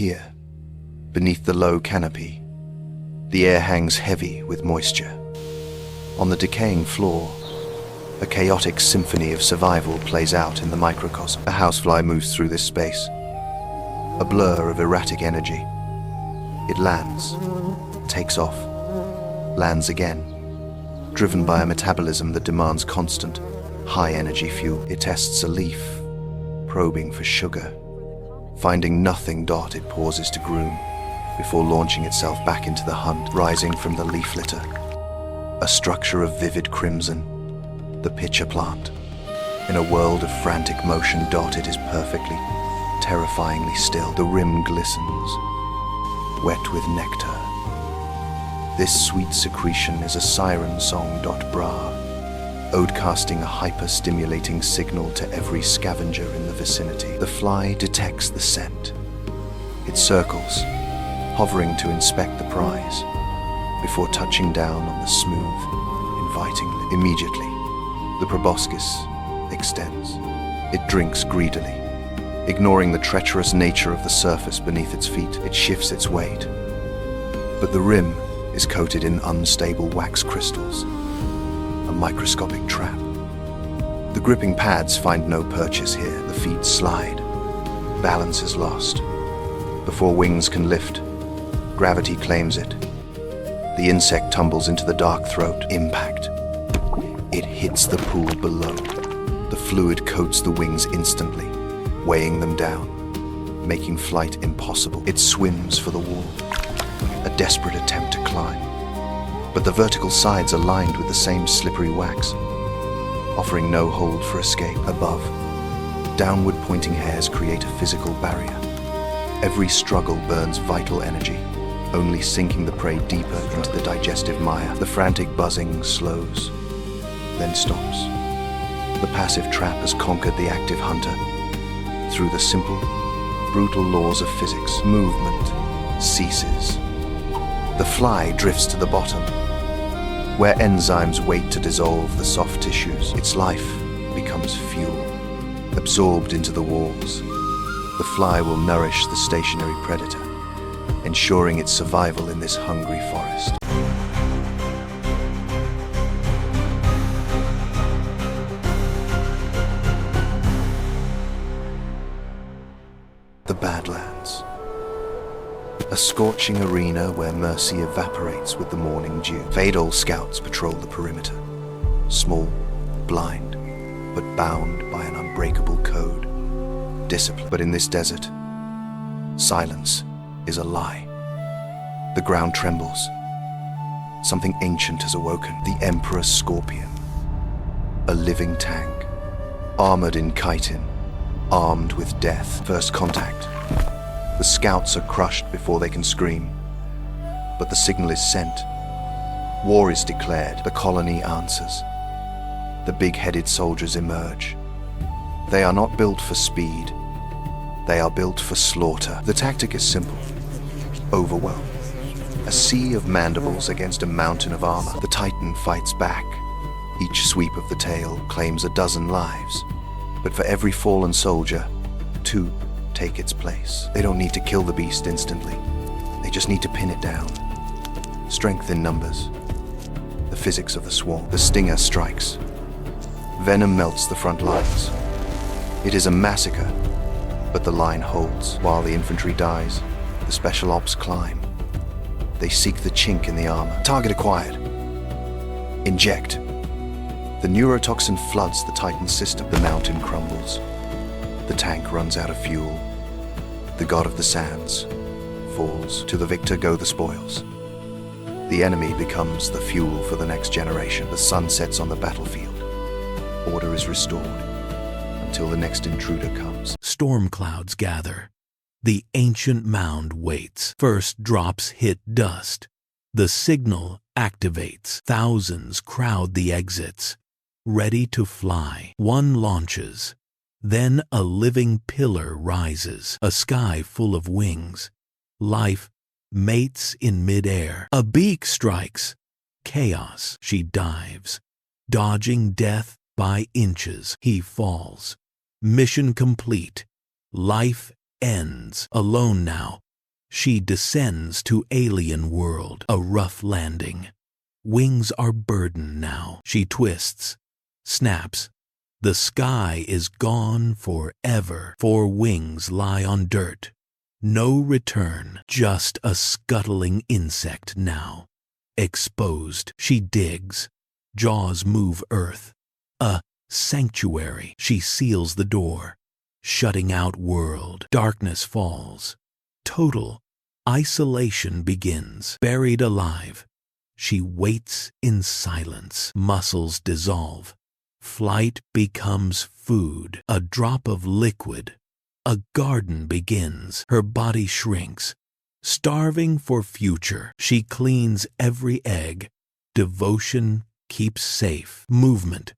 Here, beneath the low canopy, the air hangs heavy with moisture. On the decaying floor, a chaotic symphony of survival plays out in the microcosm. A housefly moves through this space, a blur of erratic energy. It lands, takes off, lands again, driven by a metabolism that demands constant, high-energy fuel. It tests a leaf, probing for sugar. Finding nothing, it pauses to groom, before launching itself back into the hunt. Rising from the leaf litter, a structure of vivid crimson, the pitcher plant. In a world of frantic motion, it is perfectly, terrifyingly still. The rim glistens, wet with nectar. This sweet secretion is a siren song. Bra, ode casting a hyper-stimulating signal to every scavenger in the vicinity. The fly detects the scent. It circles, hovering to inspect the prize, before touching down on the smooth, inviting lip. Immediately, the proboscis extends. It drinks greedily. Ignoring the treacherous nature of the surface beneath its feet, it shifts its weight. But the rim is coated in unstable wax crystals, a microscopic trap. The gripping pads find no purchase here. The feet slide. Balance is lost. Before wings can lift, gravity claims it. The insect tumbles into the dark throat. Impact. It hits the pool below. The fluid coats the wings instantly, weighing them down, making flight impossible. It swims for the wall, a desperate attempt to climb. But the vertical sides are lined with the same slippery wax, offering no hold for escape. Above, downward pointing hairs create a physical barrier. Every struggle burns vital energy, only sinking the prey deeper into the digestive mire. The frantic buzzing slows, then stops. The passive trap has conquered the active hunter. Through the simple, brutal laws of physics, movement ceases. The fly drifts to the bottom, where enzymes wait to dissolve the soft tissues. Its life becomes fuel, absorbed into the walls. The fly will nourish the stationary predator, ensuring its survival in this hungry forest. The Badlands. A scorching arena where mercy evaporates with the morning dew. Fadal scouts patrol the perimeter, small, blind, but bound by an unbreakable code. Discipline. But in this desert, silence is a lie. The ground trembles. Something ancient has awoken. The Emperor Scorpion. A living tank, armored in chitin, armed with death. First contact. The scouts are crushed before they can scream. But the signal is sent. War is declared. The colony answers. The big-headed soldiers emerge. They are not built for speed. They are built for slaughter. The tactic is simple. Overwhelm. A sea of mandibles against a mountain of armor. The Titan fights back. Each sweep of the tail claims a dozen lives. But for every fallen soldier, 2 take its place. They don't need to kill the beast instantly. They just need to pin it down. Strength in numbers. The physics of the swarm. The stinger strikes. Venom melts the front lines. It is a massacre, but the line holds. While the infantry dies, the special ops climb. They seek the chink in the armor. Target acquired. Inject. The neurotoxin floods the Titan system. The mountain crumbles. The tank runs out of fuel. The god of the sands falls. To the victor go the spoils. The enemy becomes the fuel for the next generation. The sun sets on the battlefield. Order is restored until the next intruder comes. Storm clouds gather. The ancient mound waits. First drops hit dust. The signal activates. Thousands crowd the exits, ready to fly. One launches. Then a living pillar rises, a sky full of wings. Life mates in midair. A beak strikes. Chaos. She dives, dodging death by inches. He falls. Mission complete. Life ends. Alone now, She descends to alien world, a rough landing. Wings are burdened now. She twists, snaps. The sky is gone forever. 4 wings lie on dirt. No return, just a scuttling insect now. Exposed, she digs. Jaws move earth. A sanctuary. She seals the door, shutting out world. Darkness falls. Total isolation begins. Buried alive, she waits in silence. Muscles dissolve. Flight becomes food. A drop of liquid. A garden begins. Her body shrinks. Starving for future, she cleans every egg. Devotion keeps safe. Movement.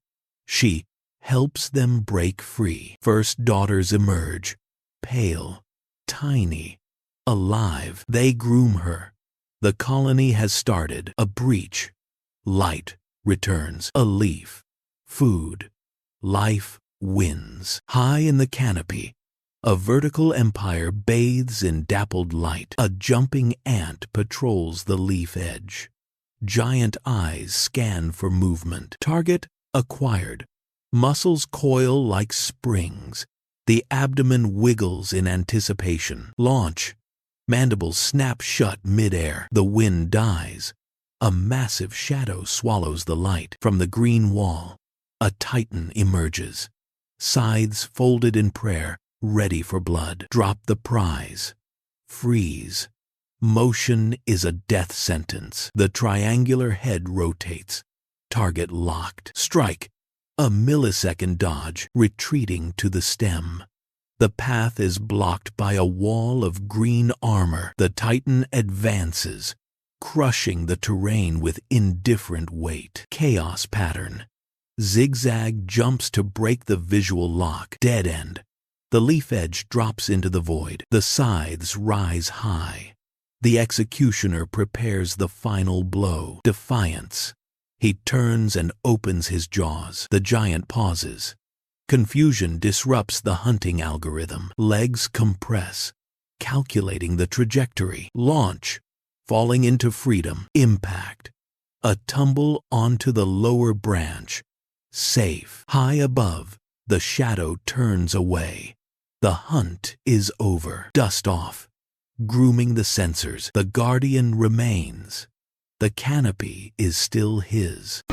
She helps them break free. First daughters emerge. Pale, tiny, alive. They groom her. The colony has started. A breach. Light returns. A leaf. Food. Life wins. High in the canopy, a vertical empire bathes in dappled light. A jumping ant patrols the leaf edge. Giant eyes scan for movement. Target acquired. Muscles coil like springs. The abdomen wiggles in anticipation. Launch. Mandibles snap shut midair. The wind dies. A massive shadow swallows the light. From the green wall, a titan emerges. Scythes folded in prayer, ready for blood. Drop the prize. Freeze. Motion is a death sentence. The triangular head rotates. Target locked. Strike. A millisecond dodge, retreating to the stem. The path is blocked by a wall of green armor. The titan advances, crushing the terrain with indifferent weight. Chaos pattern. Zigzag jumps to break the visual lock. Dead end. The leaf edge drops into the void. The scythes rise high. The executioner prepares the final blow. Defiance. He turns and opens his jaws. The giant pauses. Confusion disrupts the hunting algorithm. Legs compress, calculating the trajectory. Launch. Falling into freedom. Impact. A tumble onto the lower branch. Safe. High above, the shadow turns away. The hunt is over. Dust off. Grooming the sensors. The guardian remains. The canopy is still his.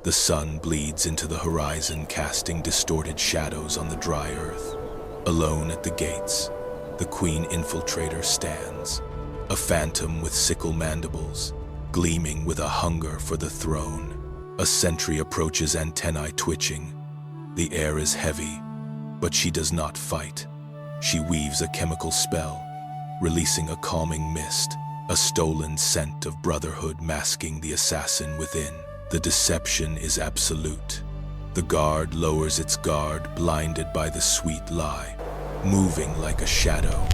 The sun bleeds into the horizon, casting distorted shadows on the dry earth. Alone at the gates, the queen infiltrator stands, a phantom with sickle mandibles, gleaming with a hunger for the throne. A sentry approaches, antennae twitching. The air is heavy, but she does not fight. She weaves a chemical spell, releasing a calming mist, a stolen scent of brotherhood masking the assassin within. The deception is absolute. The guard lowers its guard, blinded by the sweet lie. Moving like a shadow,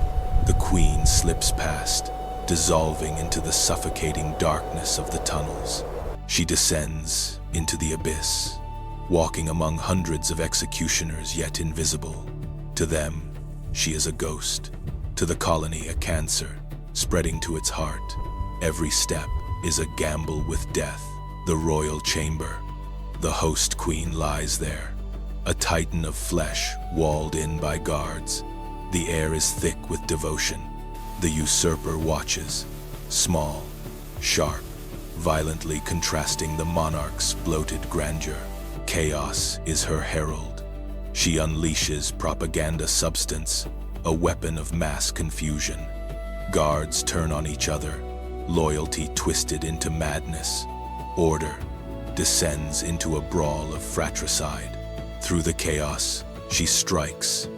the queen slips past, dissolving into the suffocating darkness of the tunnels. She descends into the abyss, walking among hundreds of executioners yet invisible. To them, she is a ghost. To the colony, a cancer, spreading to its heart. Every step is a gamble with death. The royal chamber. The host queen lies there, a titan of flesh walled in by guards. The air is thick with devotion. The usurper watches, small, sharp, violently contrasting the monarch's bloated grandeur. Chaos is her herald. She unleashes propaganda substance, a weapon of mass confusion. Guards turn on each other, loyalty twisted into madness. Order descends into a brawl of fratricide. Through the chaos, she strikes.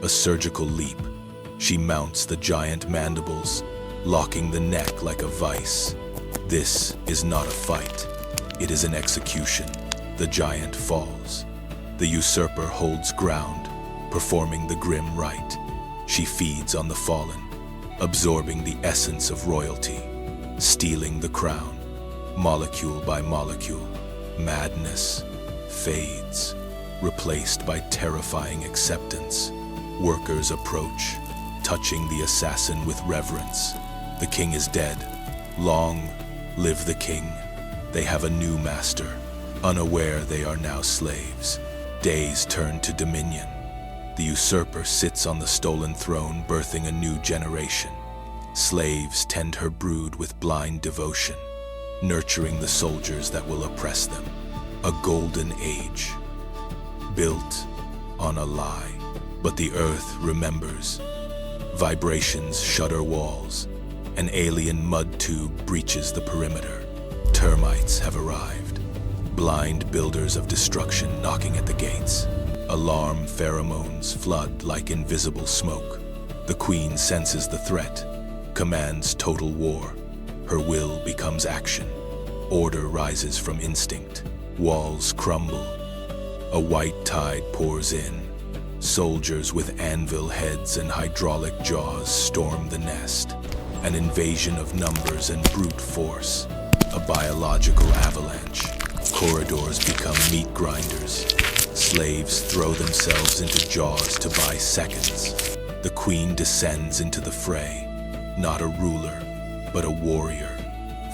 A surgical leap. She mounts the giant mandibles, locking the neck like a vice. This is not a fight. It is an execution. The giant falls. The usurper holds ground, performing the grim rite. She feeds on the fallen, absorbing the essence of royalty, stealing the crown, molecule by molecule. Madness fades, replaced by terrifying acceptance. Workers approach, touching the assassin with reverence. The king is dead. Long live the king. They have a new master, unaware they are now slaves. Days turn to dominion. The usurper sits on the stolen throne, birthing a new generation. Slaves tend her brood with blind devotion, nurturing the soldiers that will oppress them. A golden age, built on a lie. But the earth remembers. Vibrations shudder walls. An alien mud tube breaches the perimeter. Termites have arrived, blind builders of destruction knocking at the gates. Alarm pheromones flood like invisible smoke. The queen senses the threat, commands total war. Her will becomes action. Order rises from instinct. Walls crumble. A white tide pours in. Soldiers with anvil heads and hydraulic jaws storm the nest. An invasion of numbers and brute force. A biological avalanche. Corridors become meat grinders. Slaves throw themselves into jaws to buy seconds. The queen descends into the fray, not a ruler, but a warrior,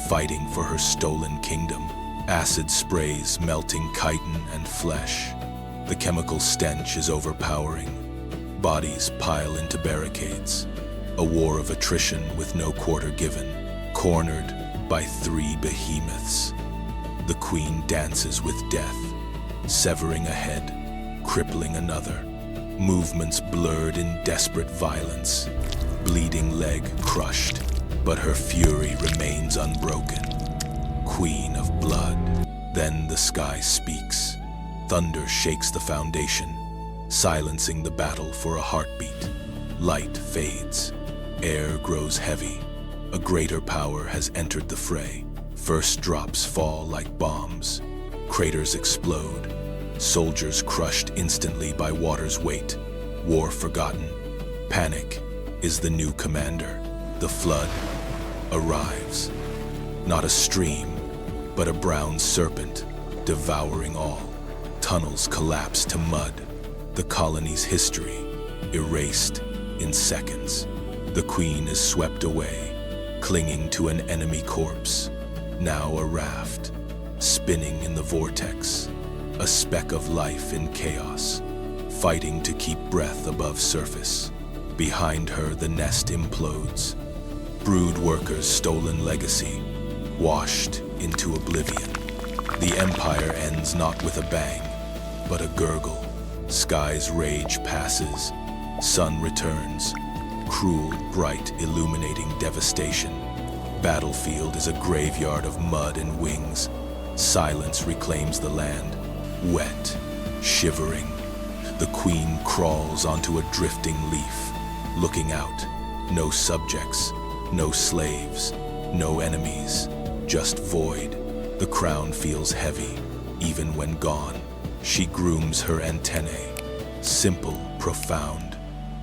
fighting for her stolen kingdom. Acid sprays melting chitin and flesh. The chemical stench is overpowering. Bodies pile into barricades. A war of attrition with no quarter given, cornered by 3 behemoths. The queen dances with death, severing a head, crippling another. Movements blurred in desperate violence. Bleeding leg crushed, but her fury remains unbroken. Queen of blood. Then the sky speaks. Thunder shakes the foundation, silencing the battle for a heartbeat. Light fades. Air grows heavy. A greater power has entered the fray. First drops fall like bombs. Craters explode. Soldiers crushed instantly by water's weight. War forgotten. Panic is the new commander. The flood arrives. Not a stream, but a brown serpent, devouring all. Tunnels collapse to mud. The colony's history erased in seconds. The queen is swept away, clinging to an enemy corpse. Now a raft, spinning in the vortex. A speck of life in chaos, fighting to keep breath above surface. Behind her, the nest implodes. Brood workers' stolen legacy, washed into oblivion. The empire ends not with a bang, but a gurgle. Sky's rage passes. Sun returns. Cruel, bright, illuminating devastation. Battlefield is a graveyard of mud and wings. Silence reclaims the land. Wet, shivering. The queen crawls onto a drifting leaf, looking out. No subjects, no slaves, no enemies, just void. The crown feels heavy, even when gone. She grooms her antennae, simple, profound.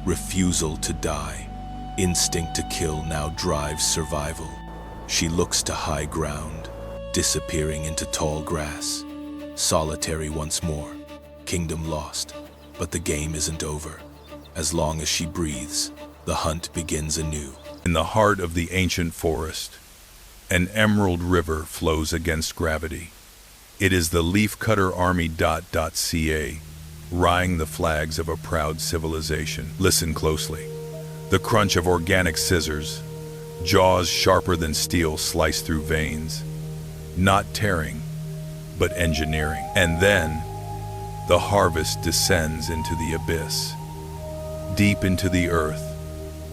Refusal to die, instinct to kill now drives survival. She looks to high ground, disappearing into tall grass. Solitary once more, kingdom lost, but the game isn't over. As long as she breathes, the hunt begins anew. In the heart of the ancient forest, an emerald river flows against gravity. It is the leafcutter army.ca, raying the flags of a proud civilization. Listen closely. The crunch of organic scissors, jaws sharper than steel slice through veins, not tearing, but engineering. And then, the harvest descends into the abyss, deep into the earth,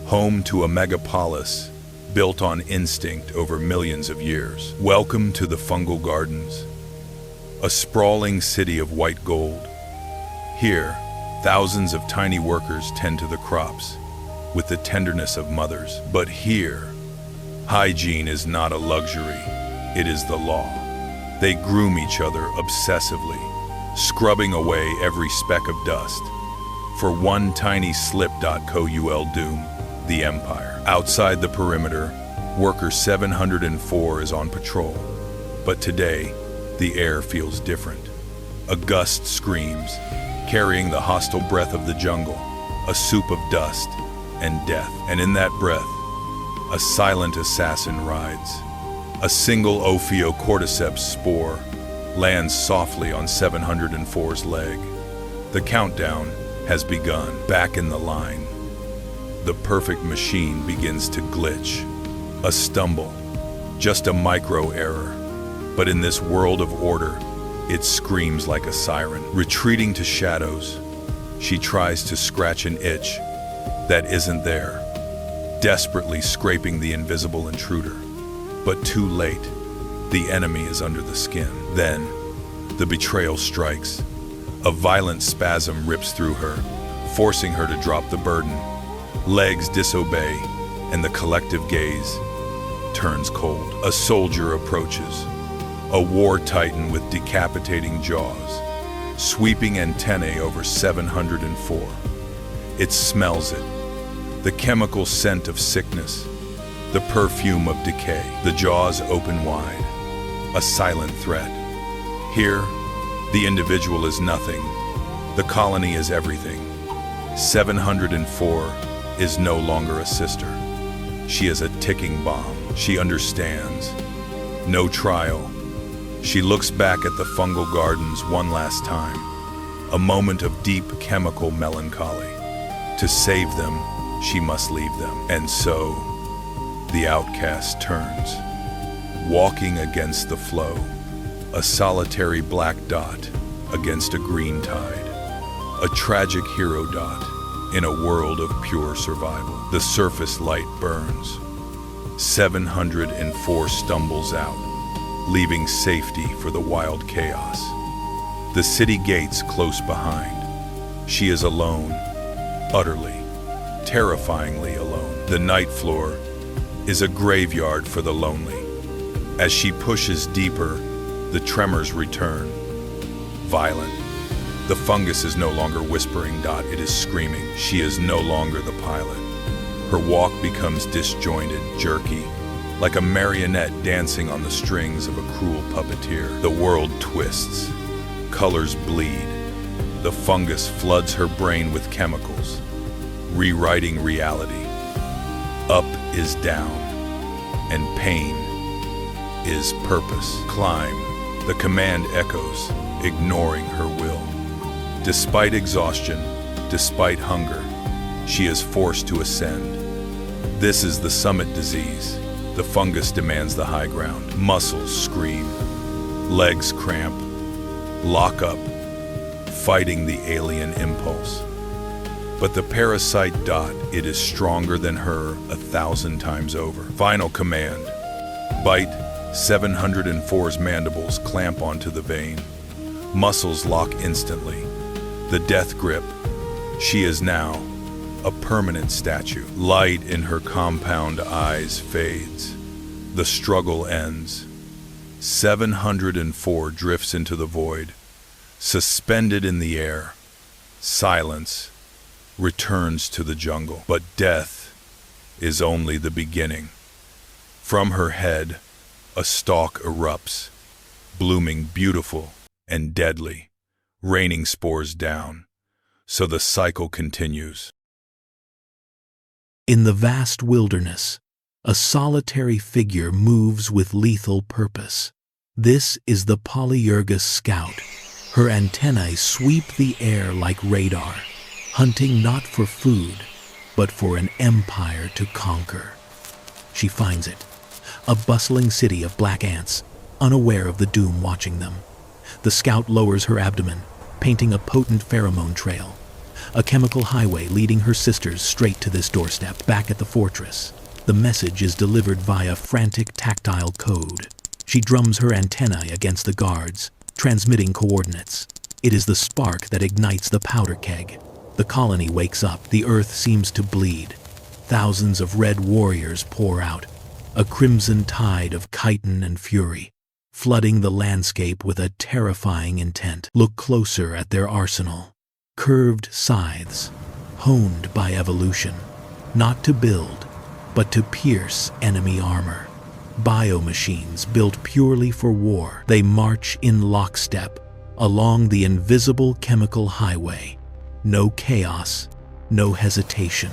home to a megapolis built on instinct over millions of years. Welcome to the fungal gardens, a sprawling city of white gold. Here, thousands of tiny workers tend to the crops with the tenderness of mothers. But here, hygiene is not a luxury, it is the law. They groom each other obsessively, scrubbing away every speck of dust. For one tiny slip. Coul doom the Empire. Outside the perimeter, Worker 704 is on patrol. But today, the air feels different. A gust screams, carrying the hostile breath of the jungle, a soup of dust and death. And in that breath, a silent assassin rides. A single Ophiocordyceps spore lands softly on 704's leg. The countdown has begun. Back in the line, the perfect machine begins to glitch. A stumble, just a micro error. But in this world of order, it screams like a siren. Retreating to shadows, she tries to scratch an itch that isn't there, desperately scraping the invisible intruder. But too late, the enemy is under the skin. Then, the betrayal strikes. A violent spasm rips through her, forcing her to drop the burden. Legs disobey, and the collective gaze turns cold. A soldier approaches, a war titan with decapitating jaws, sweeping antennae over 704. It smells it, the chemical scent of sickness, the perfume of decay. The jaws open wide, a silent threat. Here, the individual is nothing, the colony is everything. 704 is no longer a sister. She is a ticking bomb. She understands. No trial. She looks back at the fungal gardens one last time, a moment of deep chemical melancholy. To save them, she must leave them. And so, the outcast turns, walking against the flow, a solitary black dot against a green tide, a tragic hero dot in a world of pure survival. The surface light burns. 704 stumbles out, leaving safety for the wild chaos. The city gates close behind. She is alone, utterly, terrifyingly alone. The night floor is a graveyard for the lonely. As she pushes deeper, the tremors return, violent. The fungus is no longer whispering. It is screaming. She is no longer the pilot. Her walk becomes disjointed, jerky, like a marionette dancing on the strings of a cruel puppeteer. The world twists. Colors bleed. The fungus floods her brain with chemicals, rewriting reality. Up is down, and pain is purpose. Climb. The command echoes, ignoring her will. Despite exhaustion, despite hunger, she is forced to ascend. This is the summit disease. The fungus demands the high ground. Muscles scream, legs cramp, lock up, fighting the alien impulse. But the parasite. It is stronger than her 1,000 times over. Final command. Bite. 704's mandibles clamp onto the vein. Muscles lock instantly. The death grip. She is now a permanent statue. Light in her compound eyes fades. The struggle ends. 704 drifts into the void, suspended in the air. Silence returns to the jungle. But death is only the beginning. From her head, a stalk erupts, blooming beautiful and deadly, raining spores down. So the cycle continues. In the vast wilderness, a solitary figure moves with lethal purpose. This is the Polyergus scout. Her antennae sweep the air like radar, hunting not for food, but for an empire to conquer. She finds it, a bustling city of black ants, unaware of the doom watching them. The scout lowers her abdomen, painting a potent pheromone trail, a chemical highway leading her sisters straight to this doorstep. Back at the fortress, the message is delivered via frantic tactile code. She drums her antennae against the guards, transmitting coordinates. It is the spark that ignites the powder keg. The colony wakes up. The earth seems to bleed. Thousands of red warriors pour out, a crimson tide of chitin and fury. flooding the landscape with a terrifying intent. Look closer at their arsenal. Curved scythes, honed by evolution, not to build, but to pierce enemy armor. Biomachines built purely for war. They march in lockstep along the invisible chemical highway. No chaos, no hesitation.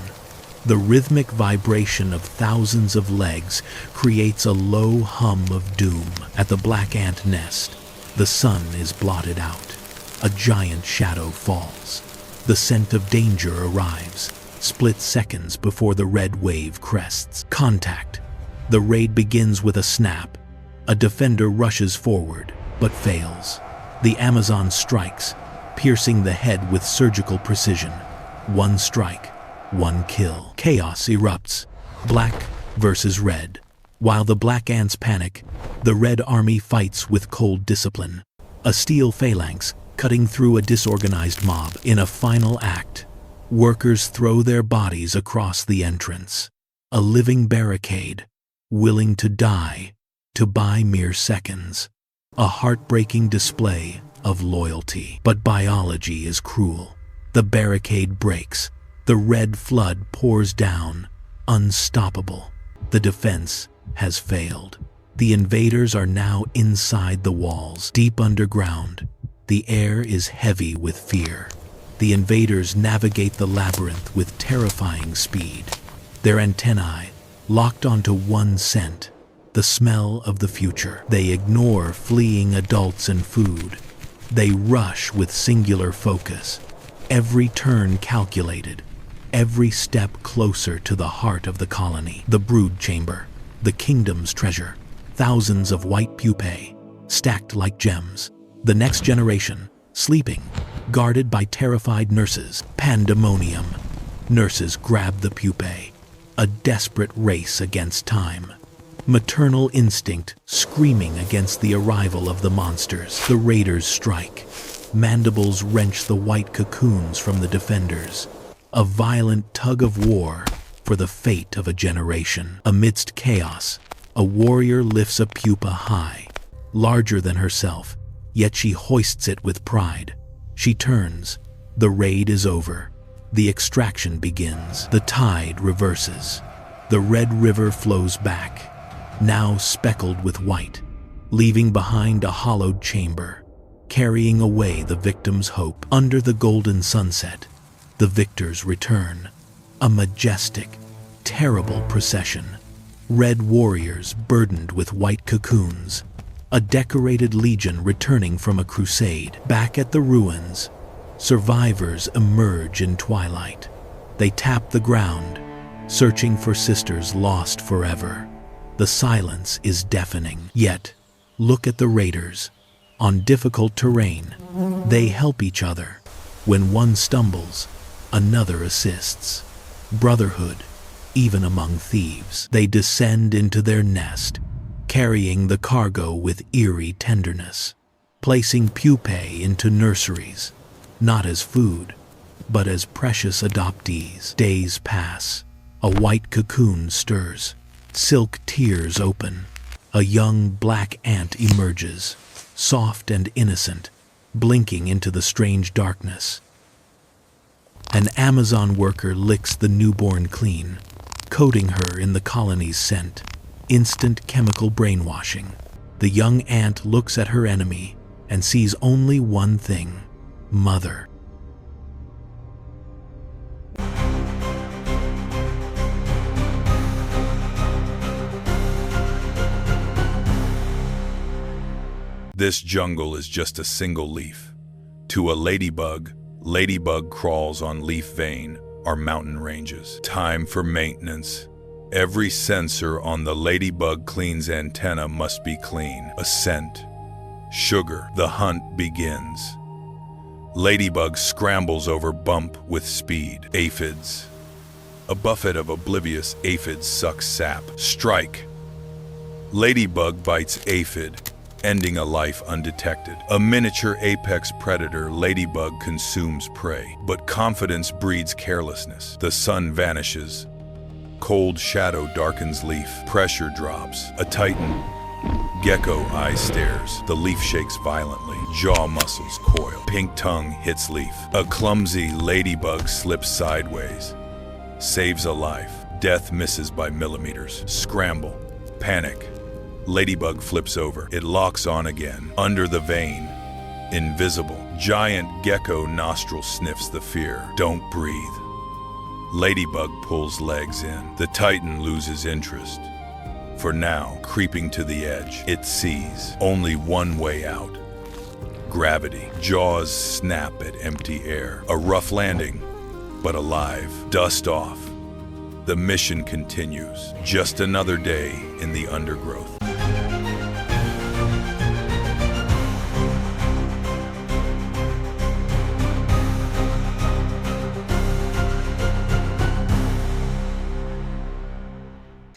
The rhythmic vibration of thousands of legs creates a low hum of doom. At the black ant nest, the sun is blotted out. A giant shadow falls. The scent of danger arrives, split seconds before the red wave crests. Contact. The raid begins with a snap. A defender rushes forward, but fails. The Amazon strikes, piercing the head with surgical precision. One strike, one kill. Chaos erupts. Black versus red. While the black ants panic, the red army fights with cold discipline. A steel phalanx cutting through a disorganized mob. In a final act, workers throw their bodies across the entrance. A living barricade, willing to die to buy mere seconds. A heartbreaking display of loyalty. But biology is cruel. The barricade breaks. The red flood pours down, unstoppable. The defense has failed. The invaders are now inside the walls, deep underground. The air is heavy with fear. The invaders navigate the labyrinth with terrifying speed. Their antennae locked onto one scent, the smell of the future. They ignore fleeing adults and food. They rush with singular focus, every turn calculated, every step closer to the heart of the colony. The brood chamber, the kingdom's treasure, thousands of white pupae, stacked like gems. The next generation, sleeping, guarded by terrified nurses. Pandemonium. Nurses grab the pupae, a desperate race against time. Maternal instinct screaming against the arrival of the monsters. The raiders strike. Mandibles wrench the white cocoons from the defenders. A violent tug of war for the fate of a generation. Amidst chaos, a warrior lifts a pupa high, larger than herself, yet she hoists it with pride. She turns. The raid is over. The extraction begins. The tide reverses. The red river flows back, now speckled with white, leaving behind a hollowed chamber, carrying away the victim's hope. Under the golden sunset, the victors return. A majestic, terrible procession. Red warriors burdened with white cocoons. A decorated legion returning from a crusade. Back at the ruins, survivors emerge in twilight. They tap the ground, searching for sisters lost forever. The silence is deafening. Yet, look at the raiders. On difficult terrain, they help each other. When one stumbles, another assists. Brotherhood, even among thieves. They descend into their nest, carrying the cargo with eerie tenderness, placing pupae into nurseries, not as food, but as precious adoptees. Days pass. A white cocoon stirs. Silk tears open. A young black ant emerges, soft and innocent, blinking into the strange darkness. An Amazon worker licks the newborn clean, coating her in the colony's scent. Instant chemical brainwashing. The young ant looks at her enemy and sees only one thing: mother. This jungle is just a single leaf. To a ladybug, ladybug crawls on leaf vein are mountain ranges. Time for maintenance. Every sensor on the ladybug clean's antenna must be clean. A scent. Sugar. The hunt begins. Ladybug scrambles over bump with speed. Aphids. A buffet of oblivious aphids sucks sap. Strike. Ladybug bites aphid, ending a life undetected. A miniature apex predator, ladybug consumes prey. But confidence breeds carelessness. The sun vanishes. Cold shadow darkens leaf. Pressure drops. A titan, Gecko eye stares. The leaf shakes violently. Jaw muscles coil. Pink tongue hits leaf. A clumsy ladybug slips sideways. Saves a life. Death misses by millimeters. Scramble. Panic. Ladybug flips over. It locks on again. Under the vein. Invisible. Giant gecko nostril sniffs the fear. Don't breathe. Ladybug pulls legs in. The titan loses interest. For now, creeping to the edge, it sees only one way out. Gravity. Jaws snap at empty air. A rough landing, but alive. Dust off. The mission continues. Just another day in the undergrowth.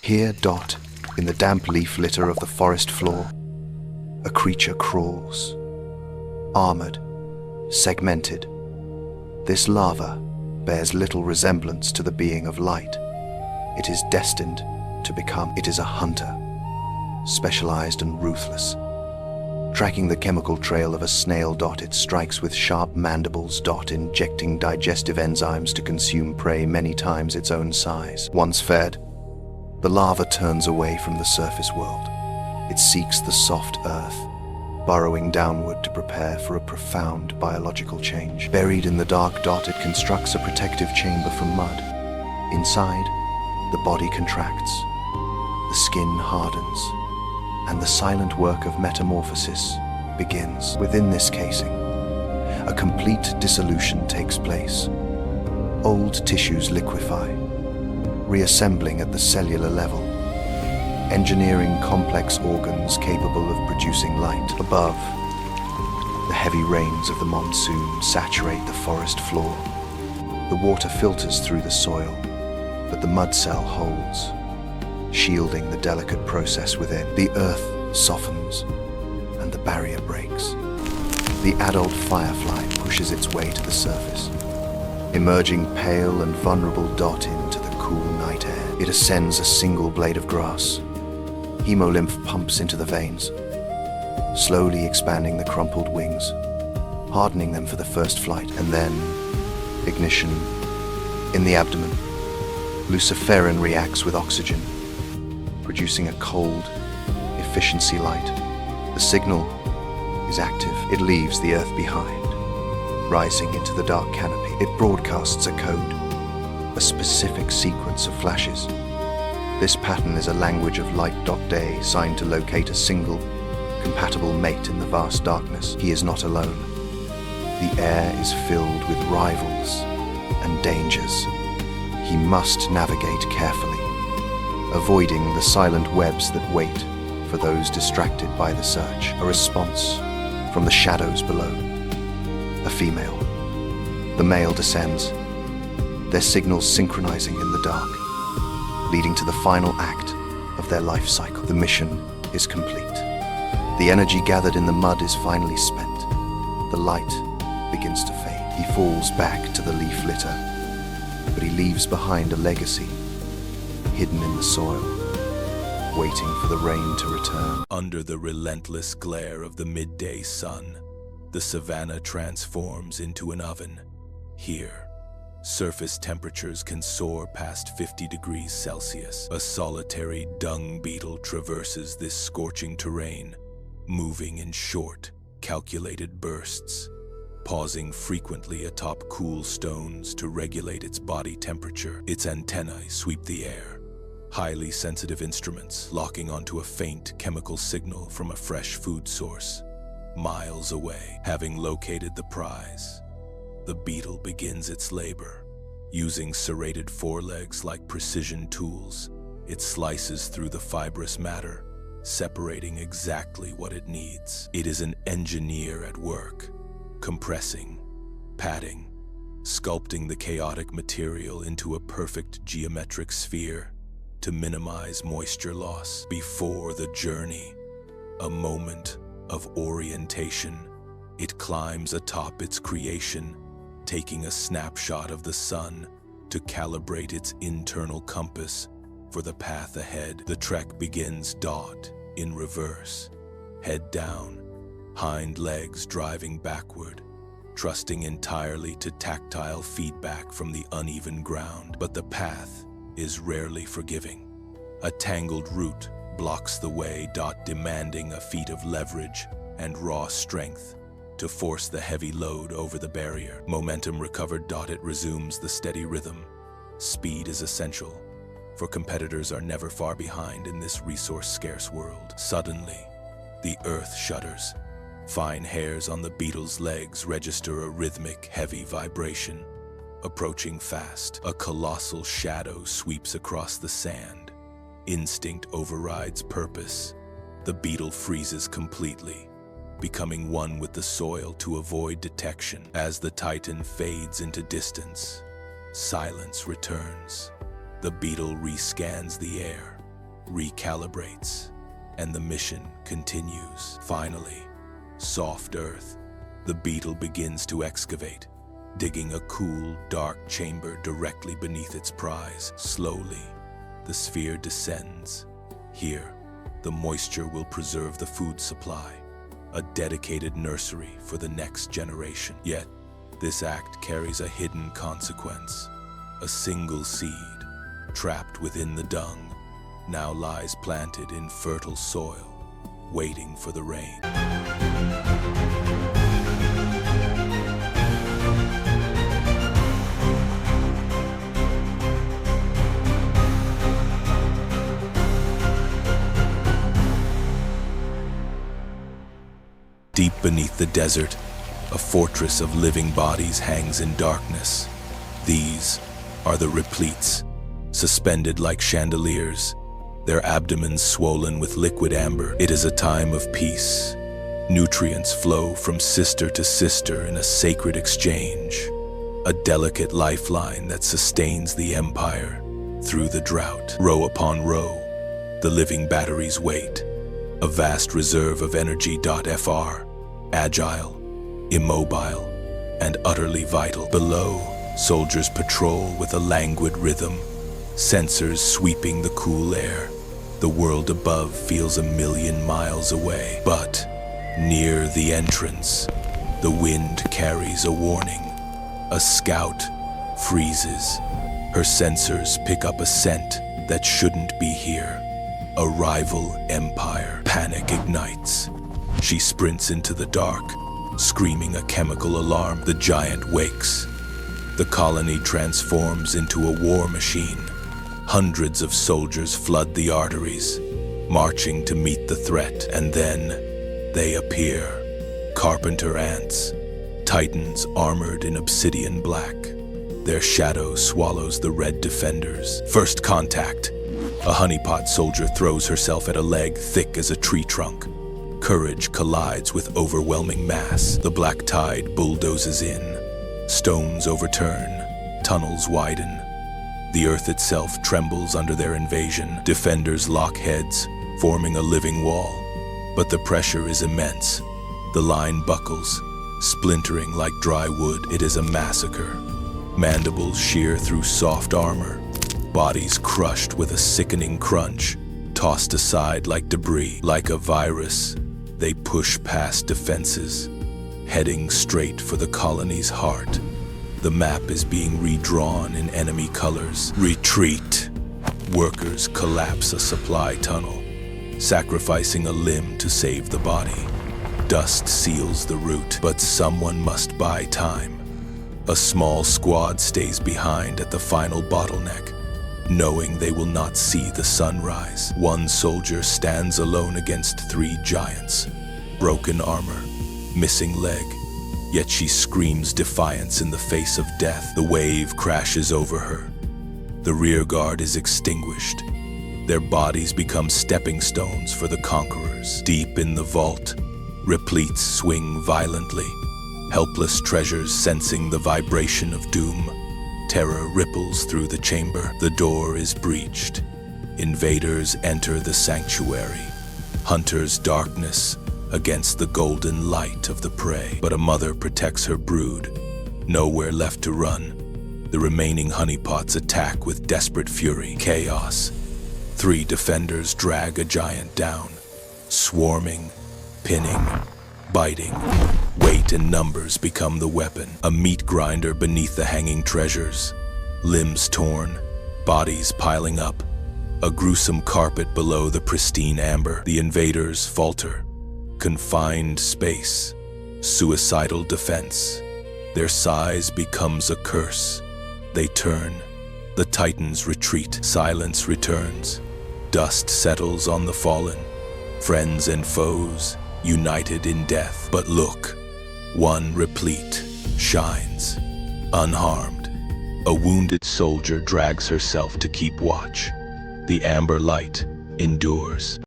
Here, Dot, in the damp leaf litter of the forest floor, a creature crawls. Armored, segmented. This larva bears little resemblance to the being of light. It is destined to become. It is a hunter, specialized and ruthless. Tracking the chemical trail of a snail, Dot, it strikes with sharp mandibles, Dot, injecting digestive enzymes to consume prey many times its own size. Once fed, the larva turns away from the surface world. It seeks the soft earth, burrowing downward to prepare for a profound biological change. Buried in the dark, Dot, it constructs a protective chamber from mud. Inside, the body contracts, the skin hardens, and the silent work of metamorphosis begins. Within this casing, a complete dissolution takes place. Old tissues liquefy, reassembling at the cellular level, engineering complex organs capable of producing light. Above, the heavy rains of the monsoon saturate the forest floor. The water filters through the soil, but the mud cell holds, shielding the delicate process within. The earth softens, and the barrier breaks. The adult firefly pushes its way to the surface, emerging pale and vulnerable, Dot, into the cool night air. It ascends a single blade of grass. Hemolymph pumps into the veins, slowly expanding the crumpled wings, hardening them for the first flight, and then ignition in the abdomen. Luciferin reacts with oxygen, producing a cold, efficiency light. The signal is active. It leaves the Earth behind, rising into the dark canopy. It broadcasts a code, a specific sequence of flashes. This pattern is a language of light. Day, signed to locate a single, compatible mate in the vast darkness. He is not alone. The air is filled with rivals and dangers. He must navigate carefully, avoiding the silent webs that wait for those distracted by the search. A response from the shadows below. A female. The male descends, their signals synchronizing in the dark, leading to the final act of their life cycle. The mission is complete. The energy gathered in the mud is finally spent. The light begins to fade. He falls back to the leaf litter, but he leaves behind a legacy, hidden in the soil, waiting for the rain to return. Under the relentless glare of the midday sun, the savanna transforms into an oven. Here, surface temperatures can soar past 50 degrees Celsius. A solitary dung beetle traverses this scorching terrain, moving in short, calculated bursts, pausing frequently atop cool stones to regulate its body temperature. Its antennae sweep the air, highly sensitive instruments locking onto a faint chemical signal from a fresh food source. Miles away, having located the prize, the beetle begins its labor. Using serrated forelegs like precision tools, it slices through the fibrous matter, separating exactly what it needs. It is an engineer at work, compressing, padding, sculpting the chaotic material into a perfect geometric sphere to minimize moisture loss. Before the journey, a moment of orientation, it climbs atop its creation, taking a snapshot of the sun to calibrate its internal compass for the path ahead. The trek begins. Dot, in reverse, head down, hind legs driving backward, trusting entirely to tactile feedback from the uneven ground. But the path is rarely forgiving. A tangled root blocks the way, demanding a feat of leverage and raw strength to force the heavy load over the barrier. Momentum recovered, it resumes the steady rhythm. Speed is essential, for competitors are never far behind in this resource-scarce world. Suddenly, the earth shudders. Fine hairs on the beetle's legs register a rhythmic, heavy vibration. Approaching fast, a colossal shadow sweeps across the sand. Instinct overrides purpose. The beetle freezes completely, becoming one with the soil to avoid detection. As the titan fades into distance, silence returns. The beetle rescans the air, recalibrates, and the mission continues. Finally, soft earth, the beetle begins to excavate, digging a cool, dark chamber directly beneath its prize. Slowly, the sphere descends. Here, the moisture will preserve the food supply, a dedicated nursery for the next generation. Yet, this act carries a hidden consequence. A single seed, trapped within the dung, now lies planted in fertile soil, waiting for the rain. Deep beneath the desert, a fortress of living bodies hangs in darkness. These are the repletes, suspended like chandeliers, their abdomens swollen with liquid amber. It is a time of peace. Nutrients flow from sister to sister in a sacred exchange, a delicate lifeline that sustains the empire through the drought. Row upon row, the living batteries wait, a vast reserve of energy. Fr, agile, immobile, and utterly vital. Below, soldiers patrol with a languid rhythm, sensors sweeping the cool air. The world above feels a million miles away. But near the entrance, the wind carries a warning. A scout freezes. Her sensors pick up a scent that shouldn't be here. A rival empire. Panic ignites. She sprints into the dark, screaming a chemical alarm. The giant wakes. The colony transforms into a war machine. Hundreds of soldiers flood the arteries, marching to meet the threat. And then they appear. Carpenter ants, titans armored in obsidian black. Their shadow swallows the red defenders. First contact. A honeypot soldier throws herself at a leg thick as a tree trunk. Courage collides with overwhelming mass. The black tide bulldozes in. Stones overturn. Tunnels widen. The earth itself trembles under their invasion. Defenders lock heads, forming a living wall. But the pressure is immense. The line buckles, splintering like dry wood. It is a massacre. Mandibles shear through soft armor. Bodies crushed with a sickening crunch, tossed aside like debris. Like a virus, they push past defenses, heading straight for the colony's heart. The map is being redrawn in enemy colors. Retreat. Workers collapse a supply tunnel, sacrificing a limb to save the body. Dust seals the route, but someone must buy time. A small squad stays behind at the final bottleneck, knowing they will not see the sunrise. One soldier stands alone against three giants. Broken armor, missing leg, yet she screams defiance in the face of death. The wave crashes over her. The rear guard is extinguished. Their bodies become stepping stones for the conquerors. Deep in the vault, repletes swing violently, helpless treasures sensing the vibration of doom. Terror ripples through the chamber. The door is breached. Invaders enter the sanctuary. Hunters' darkness against the golden light of the prey. But a mother protects her brood. Nowhere left to run. The remaining honeypots attack with desperate fury. Chaos. Three defenders drag a giant down, Swarming, pinning, biting. Weight and numbers become the weapon. A meat grinder beneath the hanging treasures. Limbs torn, bodies piling up. A gruesome carpet below the pristine amber. The invaders falter. Confined space. Suicidal defense. Their size becomes a curse. They turn. The titans retreat. Silence returns. Dust settles on the fallen. Friends and foes, united in death. But look, one replete, shines, unharmed. A wounded soldier drags herself to keep watch. The amber light endures.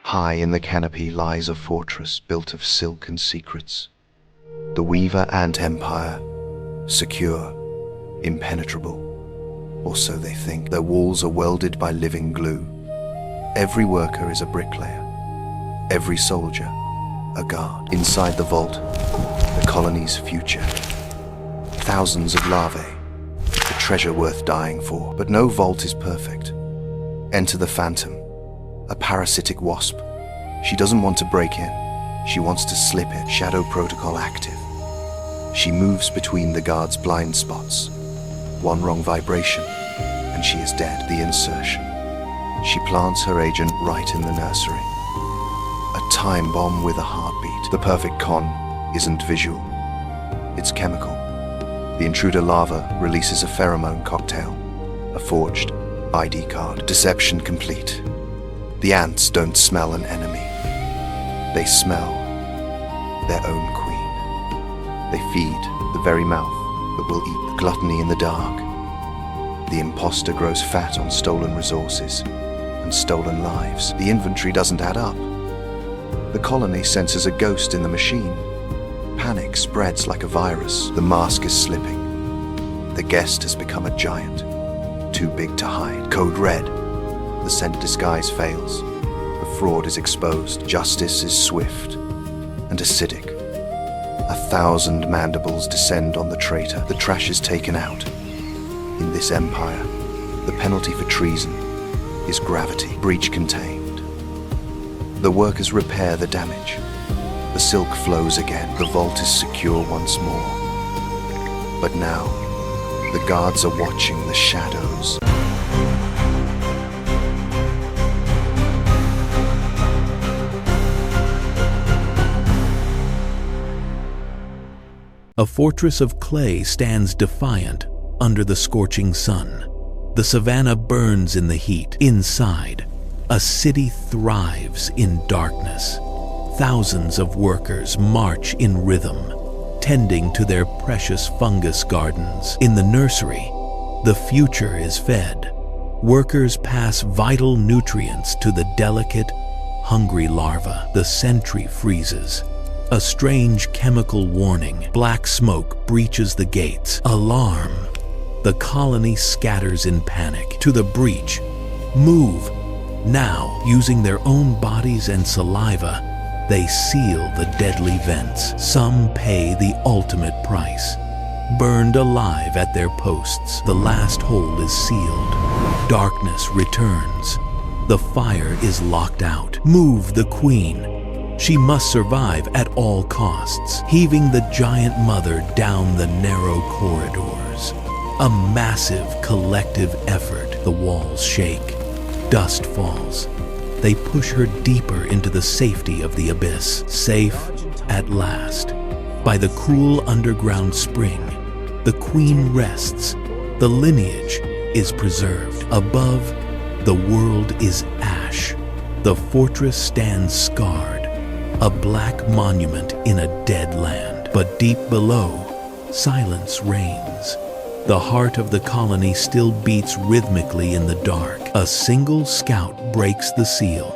High in the canopy lies a fortress built of silk and secrets. The Weaver Ant Empire, secure, impenetrable. Or so they think. Their walls are welded by living glue. Every worker is a bricklayer. Every soldier, a guard. Inside the vault, the colony's future. Thousands of larvae, a treasure worth dying for. But no vault is perfect. Enter the Phantom, a parasitic wasp. She doesn't want to break in. She wants to slip in. Shadow protocol active. She moves between the guard's blind spots. One wrong vibration, and she is dead. The insertion. She plants her agent right in the nursery. A time bomb with a heartbeat. The perfect con isn't visual. It's chemical. The intruder larva releases a pheromone cocktail. A forged ID card. Deception complete. The ants don't smell an enemy. They smell their own queen. They feed the very mouth that will eat. The gluttony in the dark. The imposter grows fat on stolen resources and stolen lives. The inventory doesn't add up. The colony senses a ghost in the machine. Panic spreads like a virus. The mask is slipping. The guest has become a giant, too big to hide. Code red. The scent disguise fails. The fraud is exposed. Justice is swift and acidic. 1,000 mandibles descend on the traitor. The trash is taken out. In this empire, the penalty for treason is gravity. Breach contained. The workers repair the damage. The silk flows again. The vault is secure once more. But now, the guards are watching the shadows. A fortress of clay stands defiant under the scorching sun. The savannah burns in the heat. Inside, a city thrives in darkness. Thousands of workers march in rhythm, tending to their precious fungus gardens. In the nursery, the future is fed. Workers pass vital nutrients to the delicate, hungry larva. The sentry freezes. A strange chemical warning. Black smoke breaches the gates. Alarm. The colony scatters in panic. To the breach. Move. Now, using their own bodies and saliva, they seal the deadly vents. Some pay the ultimate price. Burned alive at their posts, the last hole is sealed. Darkness returns. The fire is locked out. Move the queen. She must survive at all costs, heaving the giant mother down the narrow corridors. A massive collective effort. The walls shake. Dust falls. They push her deeper into the safety of the abyss. Safe at last. By the cool underground spring, the queen rests. The lineage is preserved. Above, the world is ash. The fortress stands scarred. A black monument in a dead land. But deep below, silence reigns. The heart of the colony still beats rhythmically in the dark. A single scout breaks the seal.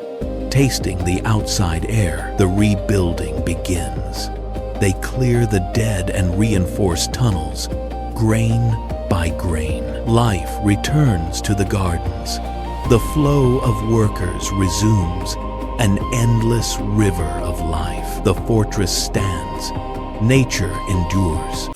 Tasting the outside air, the rebuilding begins. They clear the dead and reinforce tunnels, grain by grain. Life returns to the gardens. The flow of workers resumes. An endless river of life. The fortress stands. Nature endures.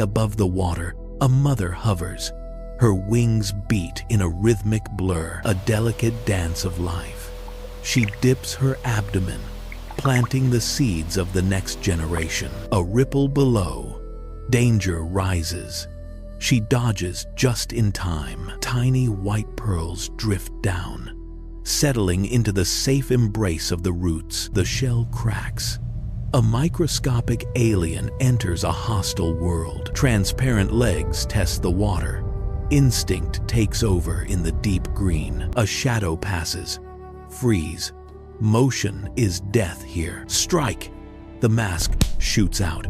above the water, a mother hovers. Her wings beat in a rhythmic blur, a delicate dance of life. She dips her abdomen, planting the seeds of the next generation. A ripple below. Danger rises. She dodges just in time. Tiny white pearls drift down, settling into the safe embrace of the roots. The shell cracks. A microscopic alien enters a hostile world. Transparent legs test the water. Instinct takes over in the deep green. A shadow passes. Freeze. Motion is death here. Strike! The mask shoots out.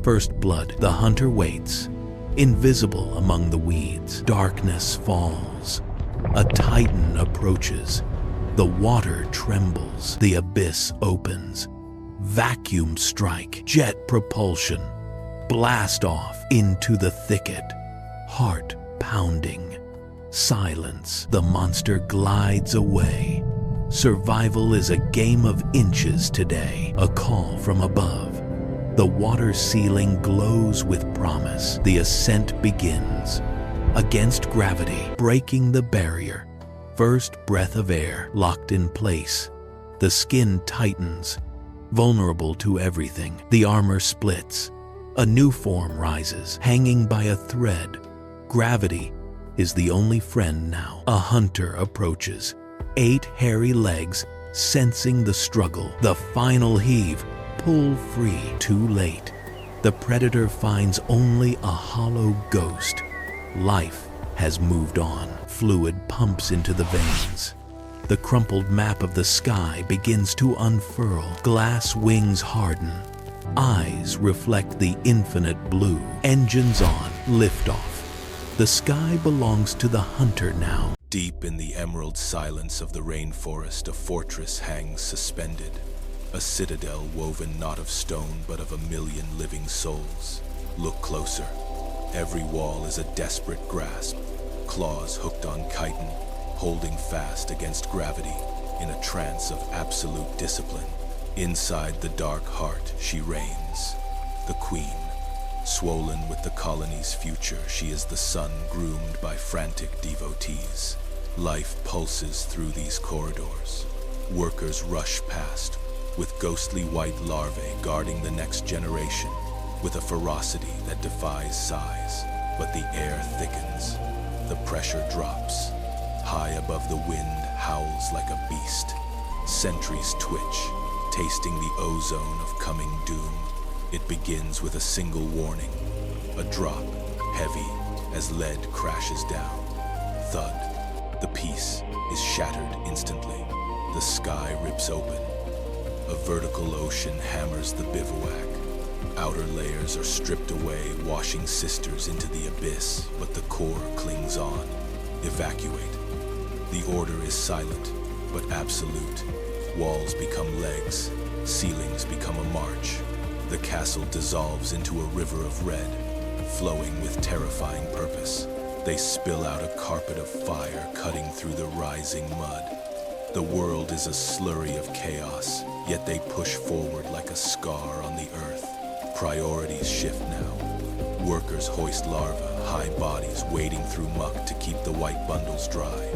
First blood. The hunter waits. Invisible among the weeds. Darkness falls. A titan approaches. The water trembles. The abyss opens. Vacuum strike. Jet propulsion. Blast off into the thicket. Heart pounding. Silence. The monster glides away. Survival is a game of inches today. A call from above. The water ceiling glows with promise. The ascent begins. Against gravity, breaking the barrier. First breath of air locked in place. The skin tightens, vulnerable to everything. The armor splits. A new form rises, hanging by a thread. Gravity is the only friend now. A hunter approaches. 8 hairy legs, sensing the struggle. The final heave. Pull free. Too late. The predator finds only a hollow ghost. Life has moved on. Fluid pumps into the veins. The crumpled map of the sky begins to unfurl. Glass wings harden. Eyes reflect the infinite blue. Engines on. Liftoff. The sky belongs to the hunter now. Deep in the emerald silence of the rainforest, a fortress hangs suspended. A citadel woven not of stone, but of 1,000,000 living souls. Look closer. Every wall is a desperate grasp, claws hooked on chitin, holding fast against gravity in a trance of absolute discipline. Inside the dark heart, she reigns, the queen. Swollen with the colony's future, she is the sun groomed by frantic devotees. Life pulses through these corridors. Workers rush past, with ghostly white larvae guarding the next generation, with a ferocity that defies size. But the air thickens. The pressure drops. High above the wind howls like a beast. Sentries twitch, tasting the ozone of coming doom. It begins with a single warning. A drop, heavy as lead crashes down. Thud. The peace is shattered instantly. The sky rips open. A vertical ocean hammers the bivouac. Outer layers are stripped away, washing sisters into the abyss, but the core clings on. Evacuate. The order is silent, but absolute. Walls become legs. Ceilings become a march. The castle dissolves into a river of red, flowing with terrifying purpose. They spill out a carpet of fire, cutting through the rising mud. The world is a slurry of chaos, yet they push forward like a scar on the earth. Priorities shift now. Workers hoist larvae, high bodies wading through muck to keep the white bundles dry.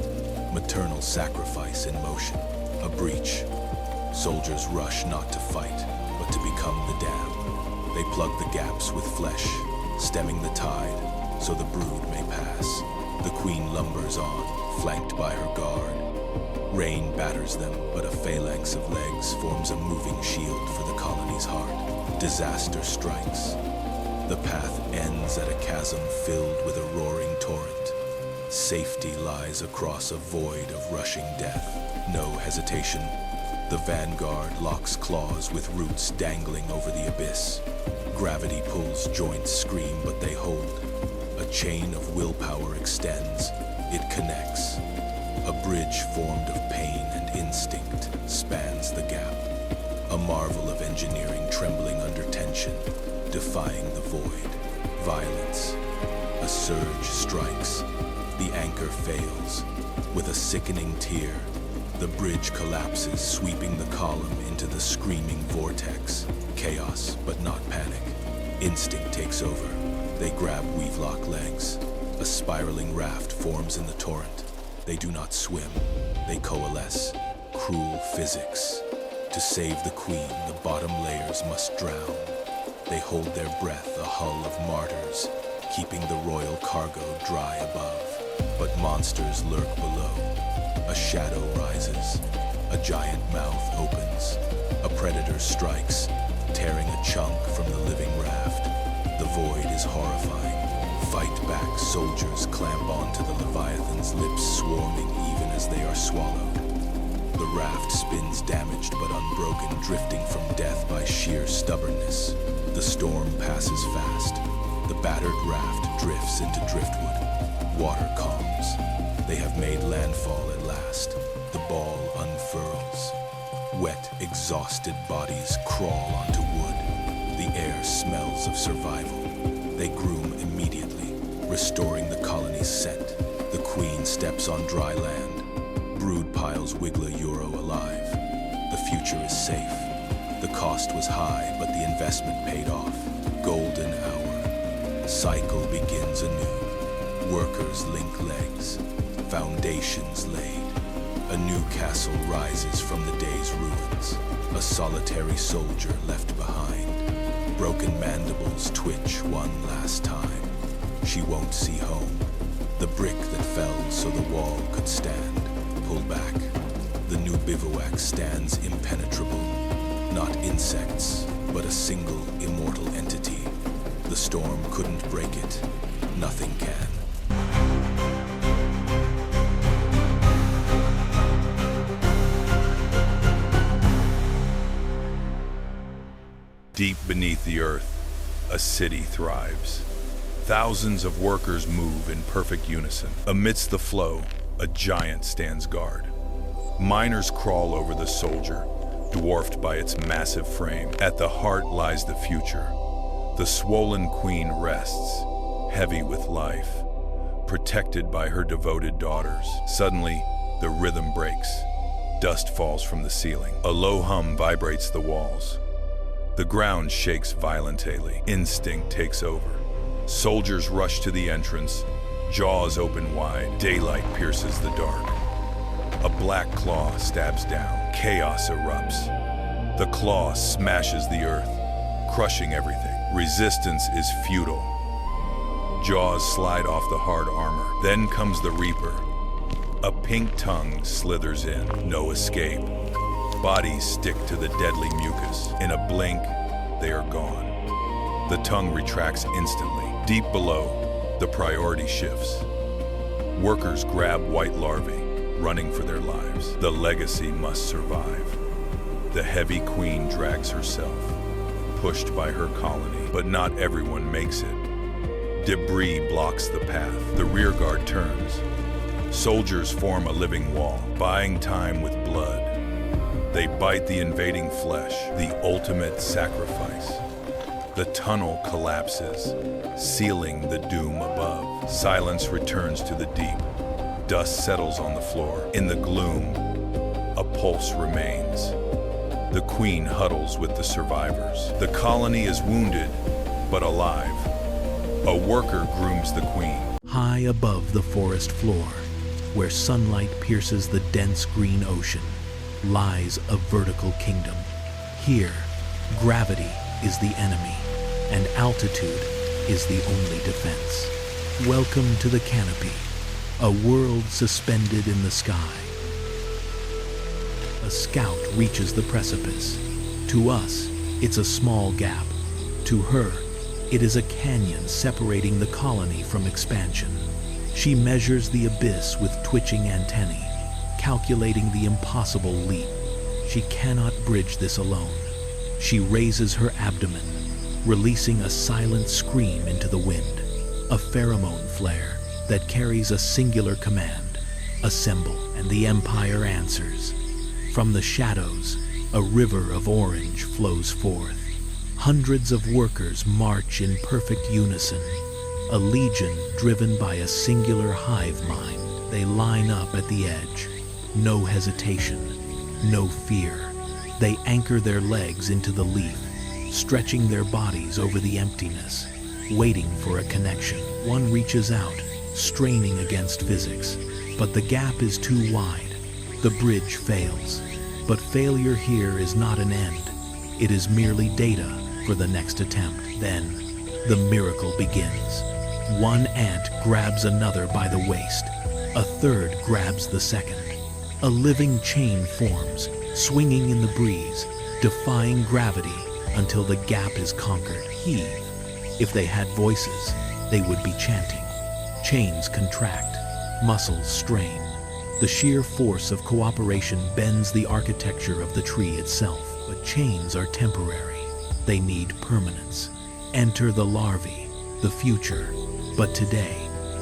Maternal sacrifice in motion, a breach. Soldiers rush not to fight, but to become the dam. They plug the gaps with flesh, stemming the tide, so the brood may pass. The queen lumbers on, flanked by her guard. Rain batters them, but a phalanx of legs forms a moving shield for the colony's heart. Disaster strikes. The path ends at a chasm filled with a roaring torrent. Safety lies across a void of rushing death. No hesitation. The vanguard locks claws with roots dangling over the abyss. Gravity pulls, joints scream, but they hold. A chain of willpower extends. It connects. A bridge formed of pain and instinct spans the gap. A marvel of engineering trembling under tension, defying the void. Violence. A surge strikes. The anchor fails. With a sickening tear, the bridge collapses, sweeping the column into the screaming vortex. Chaos, but not panic. Instinct takes over. They grab weave-lock legs. A spiraling raft forms in the torrent. They do not swim. They coalesce. Cruel physics. To save the queen, the bottom layers must drown. They hold their breath, a hull of martyrs, keeping the royal cargo dry above. But monsters lurk below. A shadow rises. A giant mouth opens. A predator strikes, tearing a chunk from the living raft. The void is horrifying. Fight back, soldiers clamp onto the Leviathan's lips, swarming even as they are swallowed. The raft spins damaged but unbroken, drifting from death by sheer stubbornness. The storm passes fast. The battered raft drifts into driftwood. Water calms. They have made landfall at last. The ball unfurls. Wet, exhausted bodies crawl onto wood. The air smells of survival. They groom immediately, restoring the colony's scent. The queen steps on dry land. Brood piles wiggle a euro alive. The future is safe. The cost was high, but the investment paid off. Golden hour. Cycle begins anew. Workers link legs. Foundations laid. A new castle rises from the day's ruins. A solitary soldier left behind. Broken mandibles twitch one last time. She won't see home. The brick that fell so the wall could stand. Pull back. The new bivouac stands impenetrable. Not insects, but a single immortal entity. The storm couldn't break it. Nothing can. Deep beneath the earth, a city thrives. Thousands of workers move in perfect unison. Amidst the flow, a giant stands guard. Miners crawl over the soldier, dwarfed by its massive frame. At the heart lies the future. The swollen queen rests, heavy with life, protected by her devoted daughters. Suddenly, the rhythm breaks. Dust falls from the ceiling. A low hum vibrates the walls. The ground shakes violently. Instinct takes over. Soldiers rush to the entrance, jaws open wide. Daylight pierces the dark. A black claw stabs down. Chaos erupts. The claw smashes the earth, crushing everything. Resistance is futile. Jaws slide off the hard armor. Then comes the Reaper. A pink tongue slithers in. No escape. Bodies stick to the deadly mucus. In a blink, they are gone. The tongue retracts instantly. Deep below, the priority shifts. Workers grab white larvae, running for their lives. The legacy must survive. The heavy queen drags herself, pushed by her colony, but not everyone makes it. Debris blocks the path. The rearguard turns. Soldiers form a living wall, buying time with blood. They bite the invading flesh, the ultimate sacrifice. The tunnel collapses, sealing the doom above. Silence returns to the deep. Dust settles on the floor. In the gloom, a pulse remains. The queen huddles with the survivors. The colony is wounded, but alive. A worker grooms the queen. High above the forest floor, where sunlight pierces the dense green ocean, lies a vertical kingdom. Here, gravity is the enemy, and altitude is the only defense. Welcome to the canopy, a world suspended in the sky. A scout reaches the precipice. To us, it's a small gap. To her, it is a canyon separating the colony from expansion. She measures the abyss with twitching antennae, calculating the impossible leap. She cannot bridge this alone. She raises her abdomen, releasing a silent scream into the wind, a pheromone flare that carries a singular command: assemble, and the Empire answers. From the shadows, a river of orange flows forth. Hundreds of workers march in perfect unison, a legion driven by a singular hive mind. They line up at the edge. No hesitation, no fear. They anchor their legs into the leaf, stretching their bodies over the emptiness. waiting for a connection. One reaches out, straining against physics, but the gap is too wide. The bridge fails. But failure here is not an end. It is merely data for the next attempt. Then, the miracle begins. One ant grabs another by the waist. A third grabs the second. A living chain forms, swinging in the breeze, defying gravity until the gap is conquered. Heave. If they had voices, they would be chanting. Chains contract, muscles strain. The sheer force of cooperation bends the architecture of the tree itself. But chains are temporary. They need permanence. Enter the larvae, the future. But today,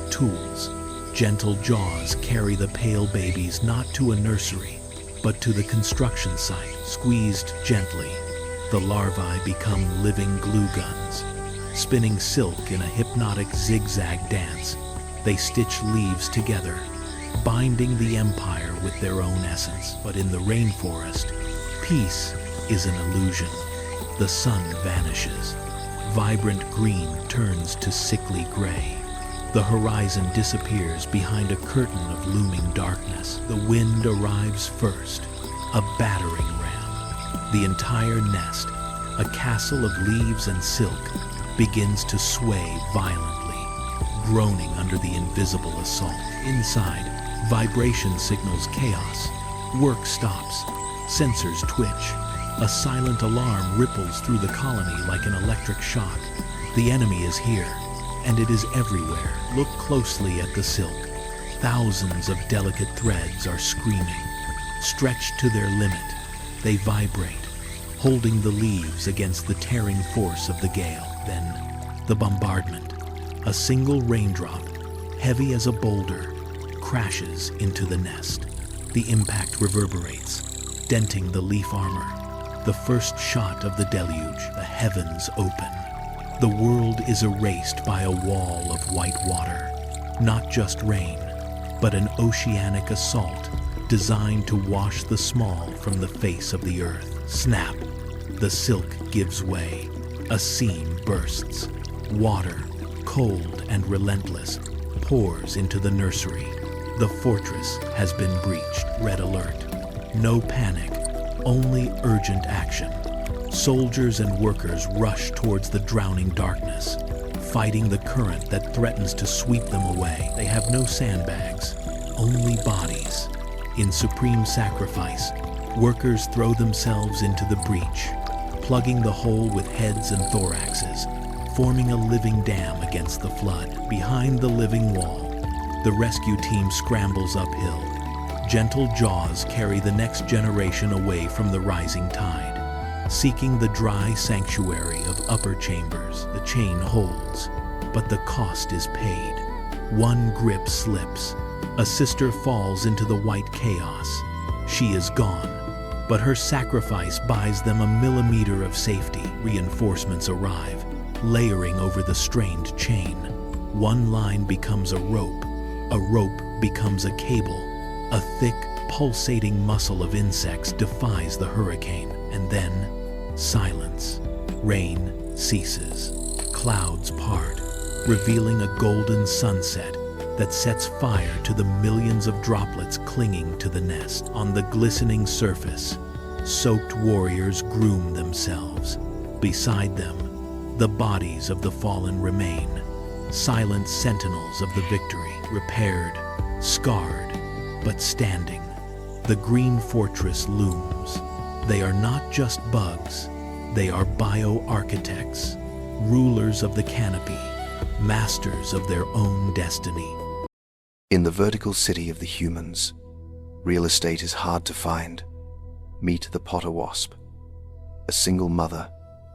tools. Gentle jaws carry the pale babies not to a nursery, but to the construction site. Squeezed gently, the larvae become living glue guns. Spinning silk in a hypnotic zigzag dance, they stitch leaves together, binding the empire with their own essence. But in the rainforest, peace is an illusion. The sun vanishes. Vibrant green turns to sickly gray. The horizon disappears behind a curtain of looming darkness. The wind arrives first, a battering ram. The entire nest, a castle of leaves and silk, begins to sway violently, groaning under the invisible assault. Inside, vibration signals chaos. Work stops. Sensors twitch. A silent alarm ripples through the colony like an electric shock. The enemy is here, and it is everywhere. Look closely at the silk. Thousands of delicate threads are screaming. Stretched to their limit, they vibrate, holding the leaves against the tearing force of the gale. Then, the bombardment. A single raindrop, heavy as a boulder, crashes into the nest. The impact reverberates, denting the leaf armor. The first shot of the deluge, the heavens open. The world is erased by a wall of white water. Not just rain, but an oceanic assault designed to wash the small from the face of the earth. Snap. The silk gives way. A seam bursts. Water, cold and relentless, pours into the nursery. The fortress has been breached. Red alert. No panic, only urgent action. Soldiers and workers rush towards the drowning darkness, fighting the current that threatens to sweep them away. They have no sandbags, only bodies. In supreme sacrifice, workers throw themselves into the breach, plugging the hole with heads and thoraxes, forming a living dam against the flood. Behind the living wall, the rescue team scrambles uphill. Gentle jaws carry the next generation away from the rising tide, seeking the dry sanctuary of upper chambers. The chain holds, but the cost is paid. One grip slips. A sister falls into the white chaos. She is gone, but her sacrifice buys them a millimeter of safety. Reinforcements arrive, layering over the strained chain. One line becomes a rope becomes a cable. A thick, pulsating muscle of insects defies the hurricane, and then silence. Rain ceases. Clouds part, revealing a golden sunset that sets fire to the millions of droplets clinging to the nest. On the glistening surface, soaked warriors groom themselves. Beside them, the bodies of the fallen remain, silent sentinels of the victory, repaired, scarred, but standing. The green fortress looms. They are not just bugs, they are bioarchitects, rulers of the canopy, masters of their own destiny. In the vertical city of the humans, real estate is hard to find. Meet the potter wasp, a single mother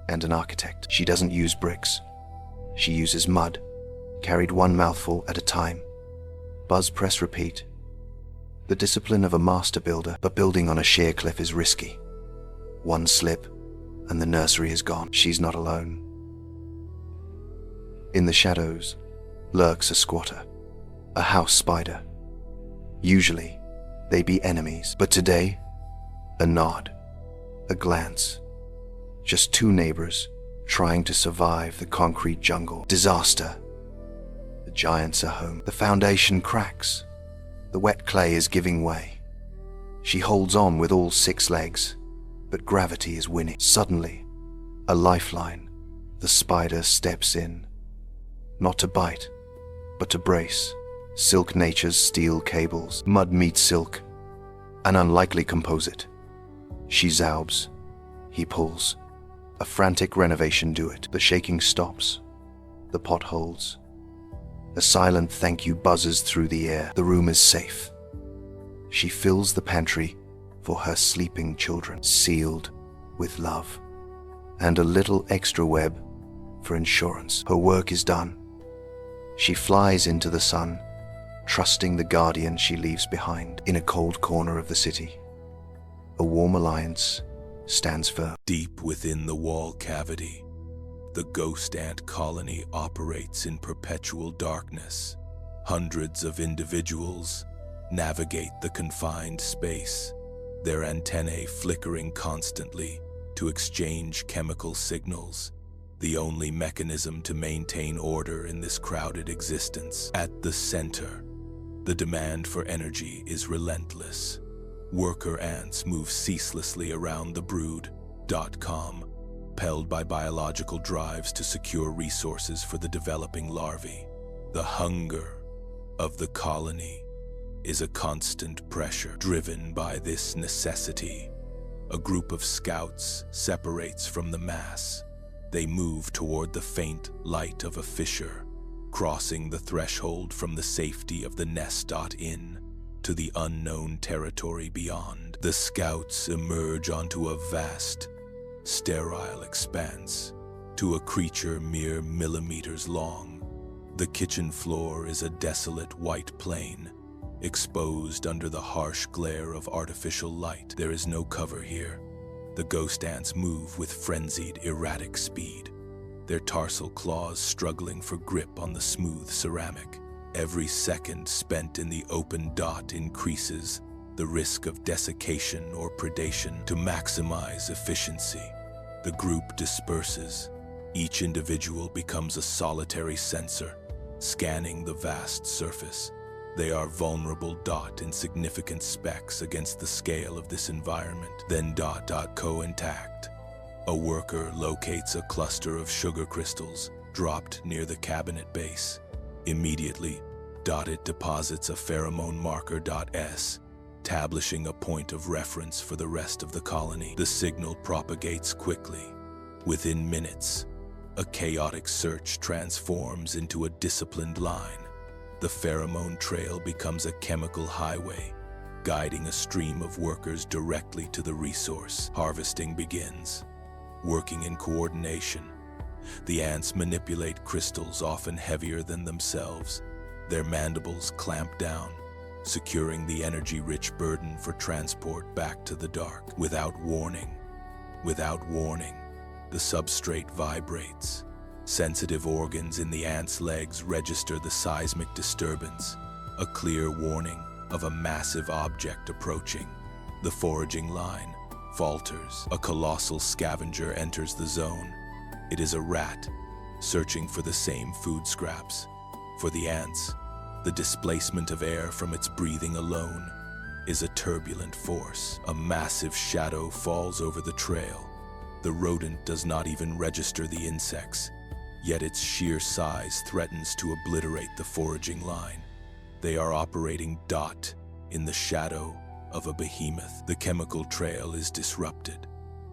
and an architect. She doesn't use bricks. She uses mud, carried one mouthful at a time. Buzz, press, repeat. The discipline of a master builder, but building on a sheer cliff is risky. One slip, and the nursery is gone. She's not alone. In the shadows lurks a squatter, a house spider. Usually, they be enemies, but today, a nod, a glance. Just two neighbors, trying to survive the concrete jungle. Disaster. The giants are home. The foundation cracks. The wet clay is giving way. She holds on with all 6 legs, but gravity is winning. Suddenly, a lifeline. The spider steps in. Not to bite, but to brace. Silk Nature's steel cables. Mud meets silk. An unlikely composite. She zaubs. He pulls. A frantic renovation do it. The shaking stops. The pot holds. A silent thank you buzzes through the air. The room is safe. She fills the pantry for her sleeping children, sealed with love, and a little extra web for insurance. Her work is done. She flies into the sun, trusting the guardian she leaves behind. In a cold corner of the city, a warm alliance stands firm. Deep within the wall cavity, the ghost ant colony operates in perpetual darkness. Hundreds of individuals navigate the confined space, their antennae flickering constantly to exchange chemical signals, the only mechanism to maintain order in this crowded existence. At the center, the demand for energy is relentless. Worker ants move ceaselessly around the brood.com, propelled by biological drives to secure resources for the developing larvae. The hunger of the colony is a constant pressure. Driven by this necessity, a group of scouts separates from the mass. They move toward the faint light of a fissure, crossing the threshold from the safety of the nest.in to the unknown territory beyond. The scouts emerge onto a vast, sterile expanse, to a creature mere millimeters long. The kitchen floor is a desolate white plain, exposed under the harsh glare of artificial light. There is no cover here. The ghost ants move with frenzied, erratic speed, their tarsal claws struggling for grip on the smooth ceramic. Every second spent in the open dot increases the risk of desiccation or predation. To maximize efficiency, the group disperses. Each individual becomes a solitary sensor, scanning the vast surface. They are vulnerable. Insignificant specks against the scale of this environment. Then co-intact. A worker locates a cluster of sugar crystals dropped near the cabinet base. Immediately, it deposits a pheromone marker S, establishing a point of reference for the rest of the colony. The signal propagates quickly. Within minutes, a chaotic search transforms into a disciplined line. The pheromone trail becomes a chemical highway, guiding a stream of workers directly to the resource. Harvesting begins. Working in coordination, the ants manipulate crystals often heavier than themselves. Their mandibles clamp down, securing the energy-rich burden for transport back to the dark. Without warning, the substrate vibrates. Sensitive organs in the ant's legs register the seismic disturbance, a clear warning of a massive object approaching. The foraging line falters. A colossal scavenger enters the zone. It is a rat, searching for the same food scraps. For the ants, the displacement of air from its breathing alone is a turbulent force. A massive shadow falls over the trail. The rodent does not even register the insects, yet its sheer size threatens to obliterate the foraging line. They are operating in the shadow of a behemoth. The chemical trail is disrupted.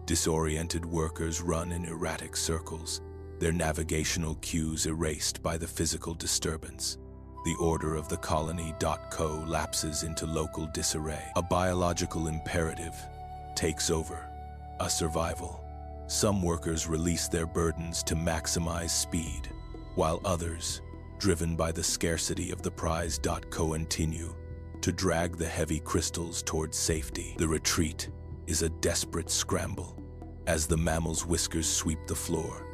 Disoriented workers run in erratic circles, their navigational cues erased by the physical disturbance. The order of the colony.co lapses into local disarray. A biological imperative takes over, a survival. Some workers release their burdens to maximize speed, while others, driven by the scarcity of the prize.co, continue to drag the heavy crystals towards safety. The retreat is a desperate scramble. As the mammal's whiskers sweep the floor,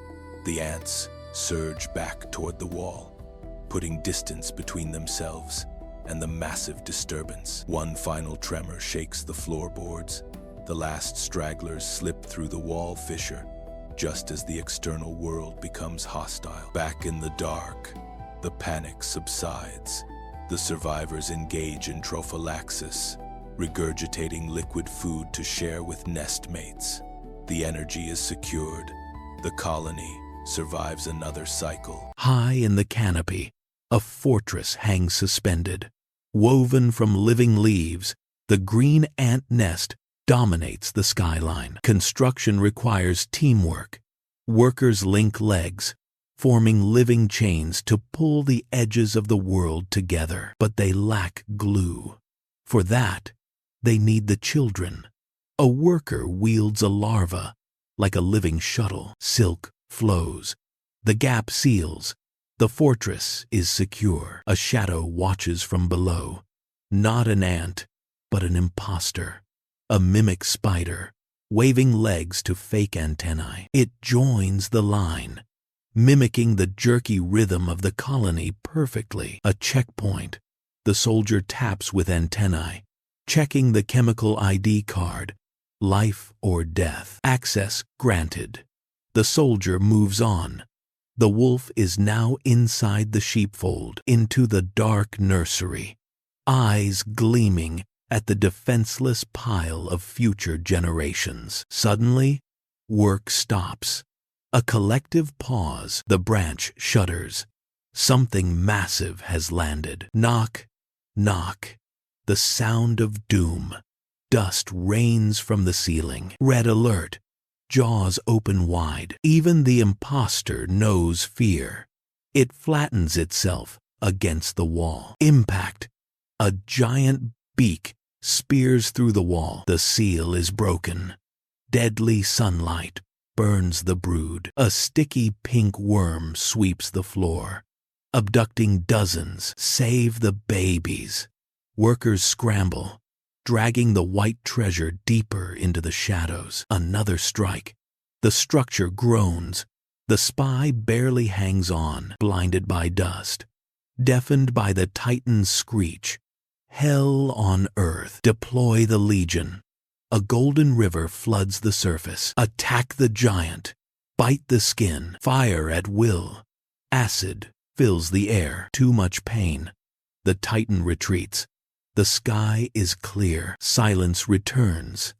the ants surge back toward the wall, putting distance between themselves and the massive disturbance. One final tremor shakes the floorboards. The last stragglers slip through the wall fissure, just as the external world becomes hostile. Back in the dark, the panic subsides. The survivors engage in trophallaxis, regurgitating liquid food to share with nest mates. The energy is secured. The colony survives another cycle. High in the canopy, a fortress hangs suspended. Woven from living leaves, the green ant nest dominates the skyline. Construction requires teamwork. Workers link legs, forming living chains to pull the edges of the world together. But they lack glue. For that, they need the children. A worker wields a larva, like a living shuttle. Silk flows. The gap seals. The fortress is secure. A shadow watches from below. Not an ant, but an imposter. A mimic spider, waving legs to fake antennae. It joins the line, mimicking the jerky rhythm of the colony perfectly. A checkpoint. The soldier taps with antennae, checking the chemical ID card. Life or death. Access granted. The soldier moves on. The wolf is now inside the sheepfold, into the dark nursery, eyes gleaming at the defenseless pile of future generations. Suddenly, work stops. A collective pause. The branch shudders. Something massive has landed. Knock, knock. The sound of doom. Dust rains from the ceiling. Red alert. Jaws open wide. Even the imposter knows fear. It flattens itself against the wall. Impact. A giant beak spears through the wall. The seal is broken. Deadly sunlight burns the brood. A sticky pink worm sweeps the floor, abducting dozens. Save the babies. Workers scramble, dragging the white treasure deeper into the shadows. Another strike. The structure groans. The spy barely hangs on, blinded by dust, deafened by the Titan's screech. Hell on earth. Deploy the Legion. A golden river floods the surface. Attack the giant. Bite the skin. Fire at will. Acid fills the air. Too much pain. The Titan retreats. The sky is clear. Silence returns.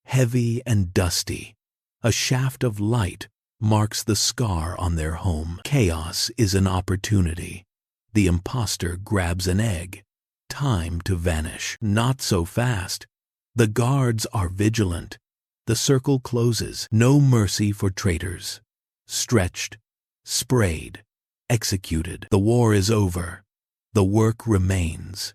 Heavy and dusty. A shaft of light marks the scar on their home. Chaos is an opportunity. The imposter grabs an egg. Time to vanish. Not so fast. The guards are vigilant. The circle closes. No mercy for traitors. Stretched, sprayed, executed. The war is over. The work remains.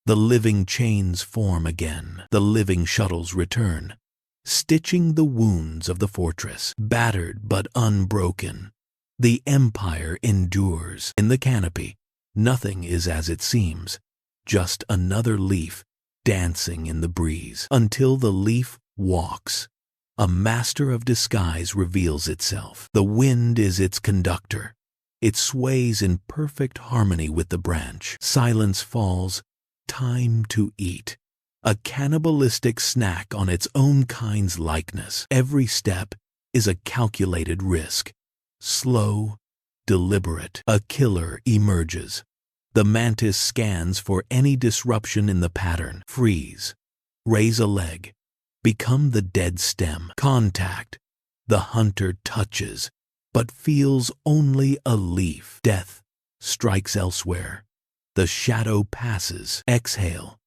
The living chains form again. The living shuttles return, stitching the wounds of the fortress. Battered but unbroken, the empire endures. In the canopy, nothing is as it seems. Just another leaf dancing in the breeze. Until the leaf walks, a master of disguise reveals itself. The wind is its conductor. It sways in perfect harmony with the branch. Silence falls. Time to eat. A cannibalistic snack on its own kind's likeness. Every step is a calculated risk. Slow, deliberate. A killer emerges. The mantis scans for any disruption in the pattern. Freeze. Raise a leg. Become the dead stem. Contact. The hunter touches, but feels only a leaf. Death strikes elsewhere. The shadow passes. Exhale.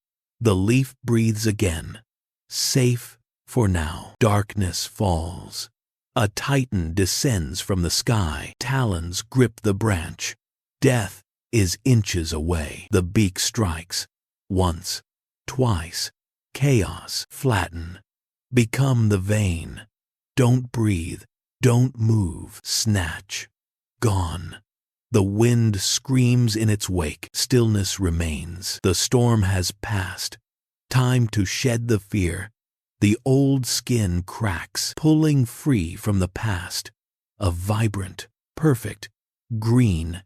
The leaf breathes again. Safe for now. Darkness falls. A titan descends from the sky. Talons grip the branch. Death is inches away. The beak strikes. Once, twice. Chaos. Flatten. Become the vein. Don't breathe. Don't move. Snatch. Gone. The wind screams in its wake. Stillness remains. The storm has passed. Time to shed the fear. The old skin cracks, pulling free from the past. A vibrant, perfect, green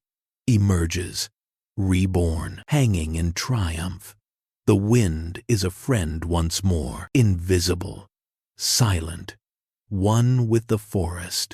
emerges, reborn, hanging in triumph. The wind is a friend once more, invisible, silent, one with the forest.